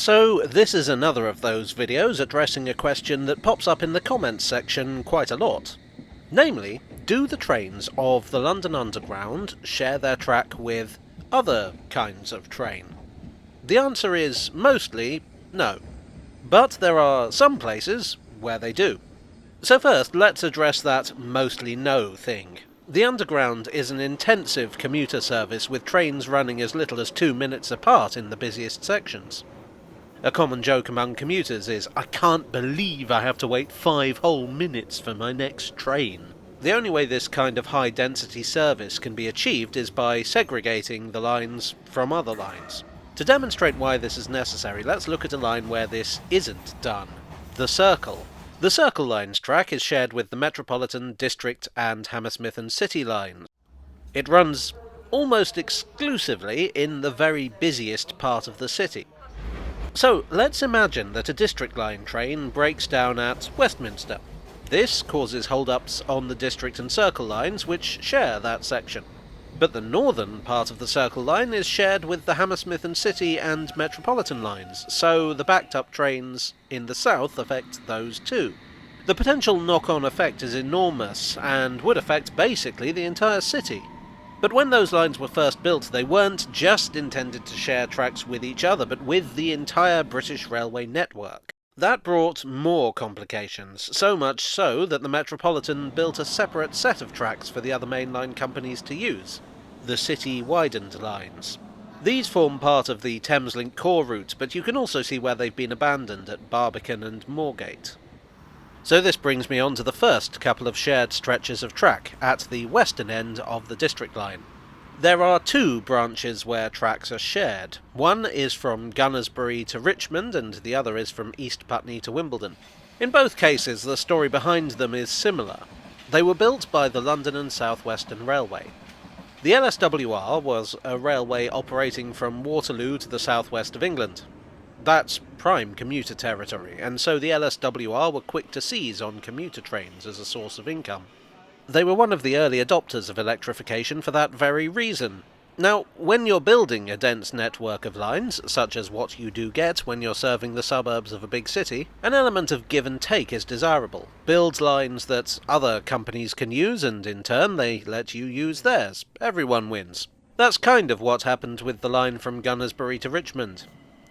So this is another of those videos addressing a question that pops up in the comments section quite a lot. Namely, do the trains of the London Underground share their track with other kinds of train? The answer is mostly no. But there are some places where they do. So first, let's address that mostly no thing. The Underground is an intensive commuter service with trains running as little as 2 minutes apart in the busiest sections. A common joke among commuters is, "I can't believe I have to wait 5 whole minutes for my next train." The only way this kind of high-density service can be achieved is by segregating the lines from other lines. To demonstrate why this is necessary, let's look at a line where this isn't done. The Circle. The Circle Line's track is shared with the Metropolitan, District and Hammersmith and City lines. It runs almost exclusively in the very busiest part of the city. So, let's imagine that a District Line train breaks down at Westminster. This causes hold-ups on the District and Circle lines, which share that section. But the northern part of the Circle Line is shared with the Hammersmith and City and Metropolitan lines, so the backed-up trains in the south affect those too. The potential knock-on effect is enormous, and would affect basically the entire city. But when those lines were first built, they weren't just intended to share tracks with each other, but with the entire British railway network. That brought more complications, so much so that the Metropolitan built a separate set of tracks for the other mainline companies to use, the city-widened lines. These form part of the Thameslink core route, but you can also see where they've been abandoned at Barbican and Moorgate. So this brings me on to the first couple of shared stretches of track, at the western end of the District Line. There are 2 branches where tracks are shared. One is from Gunnersbury to Richmond, and the other is from East Putney to Wimbledon. In both cases, the story behind them is similar. They were built by the London and South Western Railway. The LSWR was a railway operating from Waterloo to the southwest of England. That's prime commuter territory, and so the LSWR were quick to seize on commuter trains as a source of income. They were one of the early adopters of electrification for that very reason. Now, when you're building a dense network of lines, such as what you do get when you're serving the suburbs of a big city, an element of give and take is desirable. Build lines that other companies can use, and in turn they let you use theirs. Everyone wins. That's kind of what happened with the line from Gunnersbury to Richmond.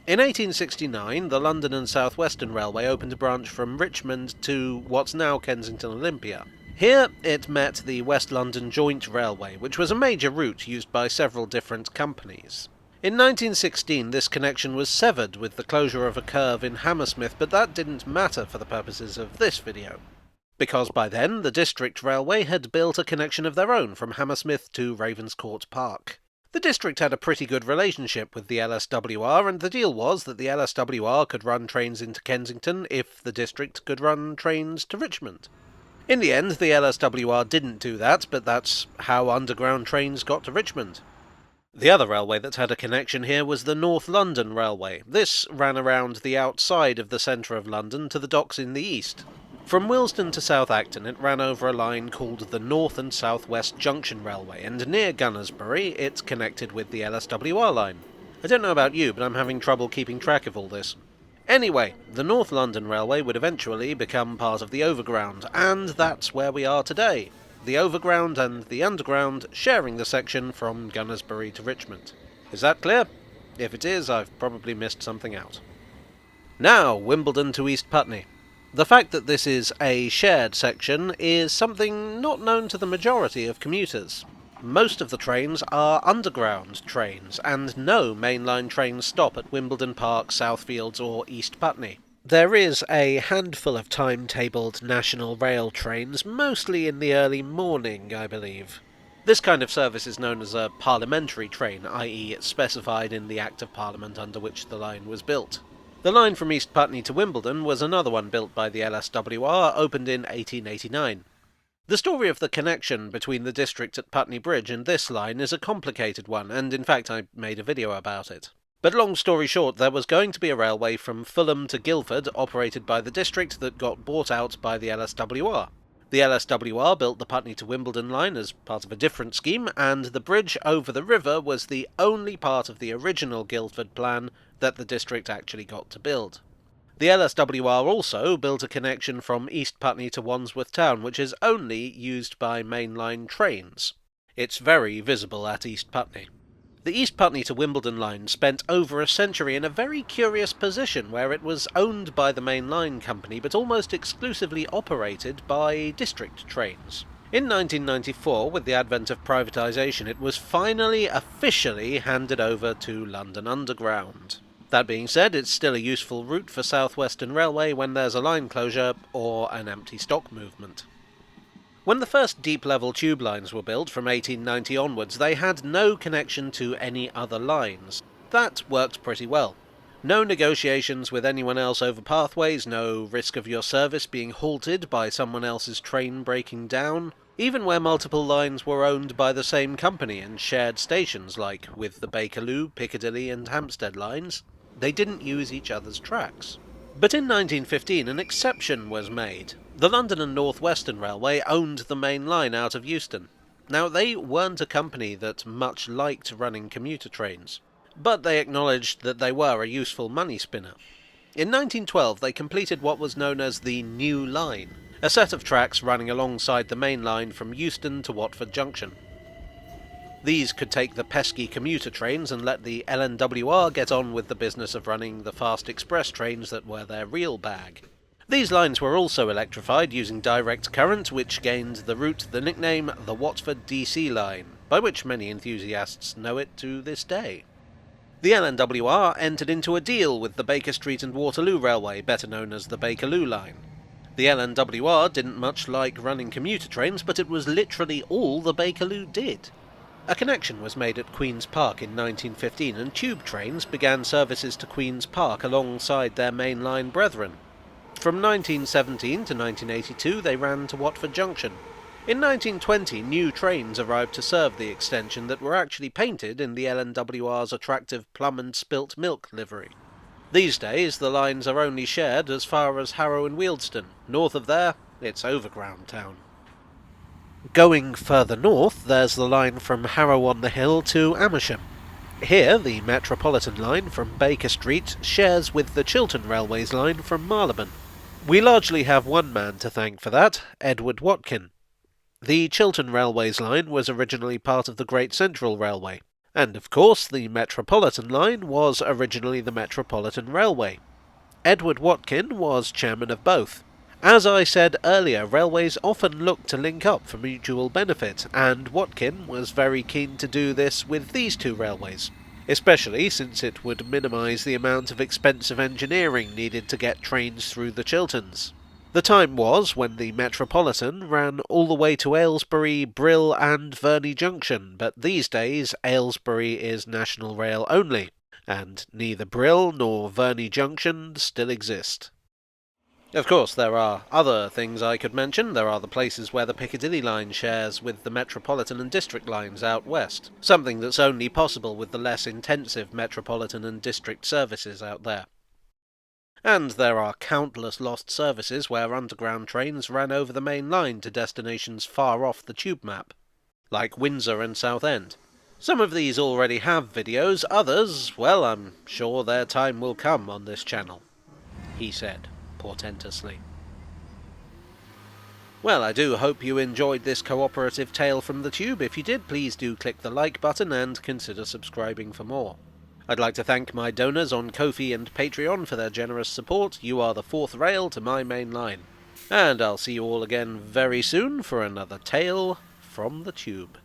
In 1869, the London and South Western Railway opened a branch from Richmond to what's now Kensington Olympia. Here it met the West London Joint Railway, which was a major route used by several different companies. In 1916 this connection was severed with the closure of a curve in Hammersmith, but that didn't matter for the purposes of this video, because by then the District Railway had built a connection of their own from Hammersmith to Ravenscourt Park. The district had a pretty good relationship with the LSWR, and the deal was that the LSWR could run trains into Kensington if the district could run trains to Richmond. In the end, the LSWR didn't do that, but that's how underground trains got to Richmond. The other railway that had a connection here was the North London Railway. This ran around the outside of the centre of London to the docks in the east. From Willesden to South Acton it ran over a line called the North and South West Junction Railway, and near Gunnersbury it connected with the LSWR line. I don't know about you, but I'm having trouble keeping track of all this. Anyway, the North London Railway would eventually become part of the Overground, and that's where we are today. The Overground and the Underground sharing the section from Gunnersbury to Richmond. Is that clear? If it is, I've probably missed something out. Now, Wimbledon to East Putney. The fact that this is a shared section is something not known to the majority of commuters. Most of the trains are underground trains, and no mainline trains stop at Wimbledon Park, Southfields or East Putney. There is a handful of timetabled National Rail trains, mostly in the early morning, I believe. This kind of service is known as a parliamentary train, i.e. it's specified in the Act of Parliament under which the line was built. The line from East Putney to Wimbledon was another one built by the LSWR, opened in 1889. The story of the connection between the district at Putney Bridge and this line is a complicated one, and in fact I made a video about it. But long story short, there was going to be a railway from Fulham to Guildford operated by the district that got bought out by the LSWR. The LSWR built the Putney to Wimbledon line as part of a different scheme, and the bridge over the river was the only part of the original Guildford plan that the district actually got to build. The LSWR also built a connection from East Putney to Wandsworth Town, which is only used by mainline trains. It's very visible at East Putney. The East Putney to Wimbledon line spent over a century in a very curious position where it was owned by the main line company but almost exclusively operated by district trains. In 1994, with the advent of privatisation, it was finally officially handed over to London Underground. That being said, it's still a useful route for South Western Railway when there's a line closure or an empty stock movement. When the first deep-level tube lines were built from 1890 onwards, they had no connection to any other lines. That worked pretty well. No negotiations with anyone else over pathways, no risk of your service being halted by someone else's train breaking down. Even where multiple lines were owned by the same company and shared stations, like with the Bakerloo, Piccadilly and Hampstead lines, they didn't use each other's tracks. But in 1915 an exception was made. The London and North Western Railway owned the main line out of Euston. Now, they weren't a company that much liked running commuter trains, but they acknowledged that they were a useful money spinner. In 1912 they completed what was known as the New Line, a set of tracks running alongside the main line from Euston to Watford Junction. These could take the pesky commuter trains and let the LNWR get on with the business of running the fast express trains that were their real bag. These lines were also electrified using direct current, which gained the route the nickname the Watford DC Line, by which many enthusiasts know it to this day. The LNWR entered into a deal with the Baker Street and Waterloo Railway, better known as the Bakerloo Line. The LNWR didn't much like running commuter trains, but it was literally all the Bakerloo did. A connection was made at Queen's Park in 1915, and tube trains began services to Queen's Park alongside their mainline brethren. From 1917 to 1982 they ran to Watford Junction. In 1920 new trains arrived to serve the extension that were actually painted in the LNWR's attractive plum and spilt milk livery. These days the lines are only shared as far as Harrow and Wealdstone. North of there, it's overground town. Going further north, there's the line from Harrow-on-the-Hill to Amersham. Here, the Metropolitan line from Baker Street shares with the Chiltern Railways line from Marylebone. We largely have one man to thank for that, Edward Watkin. The Chiltern Railways line was originally part of the Great Central Railway, and of course the Metropolitan line was originally the Metropolitan Railway. Edward Watkin was chairman of both. As I said earlier, railways often look to link up for mutual benefit, and Watkin was very keen to do this with these two railways, especially since it would minimise the amount of expensive engineering needed to get trains through the Chilterns. The time was when the Metropolitan ran all the way to Aylesbury, Brill and Verney Junction, but these days Aylesbury is National Rail only, and neither Brill nor Verney Junction still exist. Of course, there are other things I could mention. There are the places where the Piccadilly line shares with the Metropolitan and District lines out west, something that's only possible with the less intensive Metropolitan and District services out there. And there are countless lost services where underground trains ran over the main line to destinations far off the tube map, like Windsor and Southend. Some of these already have videos, others, well, I'm sure their time will come on this channel, he said portentously. Well, I do hope you enjoyed this cooperative tale from the tube. If you did, please do click the like button and consider subscribing for more. I'd like to thank my donors on Ko-fi and Patreon for their generous support. You are the fourth rail to my main line. And I'll see you all again very soon for another tale from the tube.